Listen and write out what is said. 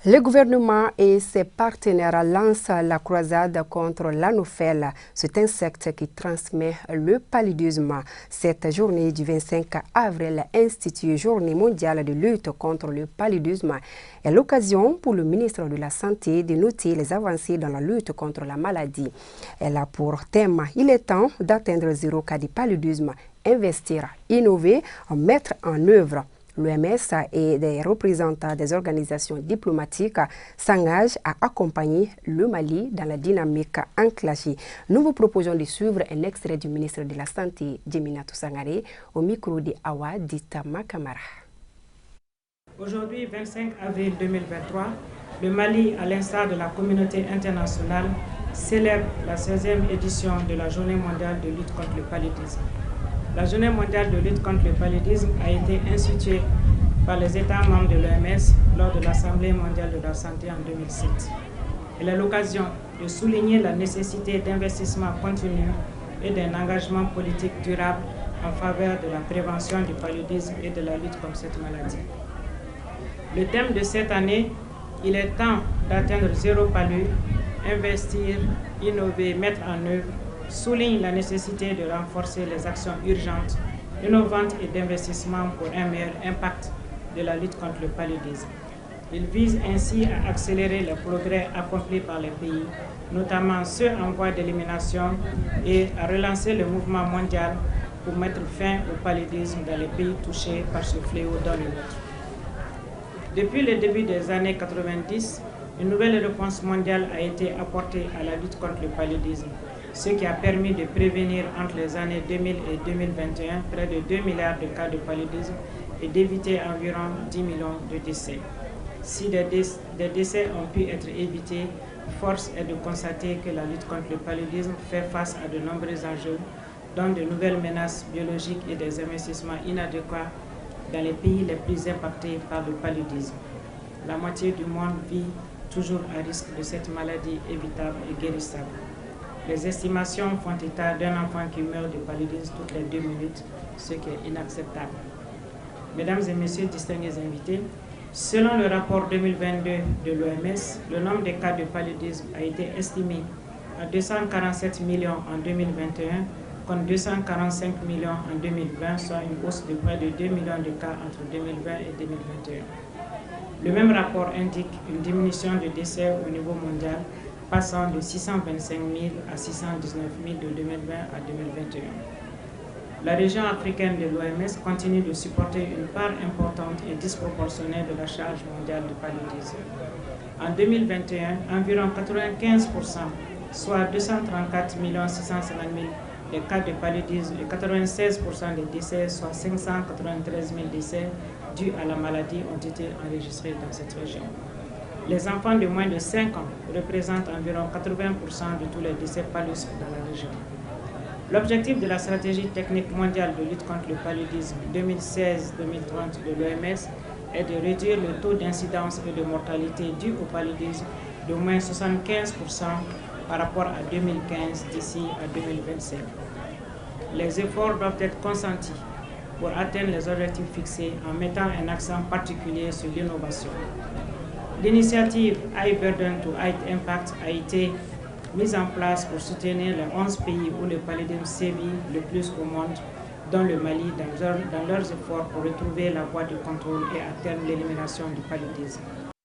Le gouvernement et ses partenaires lancent la croisade contre l'anophèle, cet insecte qui transmet le paludisme. Cette journée du 25 avril institue Journée mondiale de lutte contre le paludisme est l'occasion pour le ministre de la Santé de noter les avancées dans la lutte contre la maladie. Elle a pour thème « Il est temps d'atteindre 0 cas de paludisme, investir, innover, mettre en œuvre ». L'OMS et des représentants des organisations diplomatiques s'engagent à accompagner le Mali dans la dynamique enclenchée. Nous vous proposons de suivre un extrait du ministre de la Santé, Djeminatou Sangaré, au micro de Awa Dita Makamara. Aujourd'hui, 25 avril 2023, le Mali, à l'instar de la communauté internationale, célèbre la 16e édition de la Journée mondiale de lutte contre le paludisme. La Journée mondiale de lutte contre le paludisme a été instituée par les États membres de l'OMS lors de l'Assemblée mondiale de la santé en 2007. Elle est l'occasion de souligner la nécessité d'investissement continu et d'un engagement politique durable en faveur de la prévention du paludisme et de la lutte contre cette maladie. Le thème de cette année, il est temps d'atteindre 0 palu, investir, innover, mettre en œuvre, souligne la nécessité de renforcer les actions urgentes, innovantes et d'investissement pour un meilleur impact de la lutte contre le paludisme. Il vise ainsi à accélérer les progrès accomplis par les pays, notamment ceux en voie d'élimination, et à relancer le mouvement mondial pour mettre fin au paludisme dans les pays touchés par ce fléau dans le monde. Depuis le début des années 90, une nouvelle réponse mondiale a été apportée à la lutte contre le paludisme, ce qui a permis de prévenir entre les années 2000 et 2021 près de 2 milliards de cas de paludisme et d'éviter environ 10 millions de décès. Si des décès ont pu être évités, force est de constater que la lutte contre le paludisme fait face à de nombreux enjeux, dont de nouvelles menaces biologiques et des investissements inadéquats dans les pays les plus impactés par le paludisme. La moitié du monde vit toujours à risque de cette maladie évitable et guérissable. Les estimations font état d'un enfant qui meurt de paludisme toutes les 2 minutes, ce qui est inacceptable. Mesdames et messieurs, distingués invités, selon le rapport 2022 de l'OMS, le nombre de cas de paludisme a été estimé à 247 millions en 2021, contre 245 millions en 2020, soit une hausse de près de 2 millions de cas entre 2020 et 2021. Le même rapport indique une diminution de décès au niveau mondial, passant de 625 000 à 619 000 de 2020 à 2021. La région africaine de l'OMS continue de supporter une part importante et disproportionnée de la charge mondiale du paludisme. En 2021, environ 95%, soit 234 650 000 des cas de paludisme et 96% des décès, soit 593 000 décès dus à la maladie, ont été enregistrés dans cette région. Les enfants de moins de 5 ans représentent environ 80% de tous les décès paludistes dans la région. L'objectif de la stratégie technique mondiale de lutte contre le paludisme 2016-2030 de l'OMS est de réduire le taux d'incidence et de mortalité dû au paludisme de moins 75% par rapport à 2015 d'ici à 2025. Les efforts doivent être consentis pour atteindre les objectifs fixés en mettant un accent particulier sur l'innovation. L'initiative High Burden to High Impact a été mise en place pour soutenir les 11 pays où le paludisme sévit le plus au monde, dont le Mali, dans leurs efforts pour retrouver la voie de contrôle et à terme l'élimination du paludisme.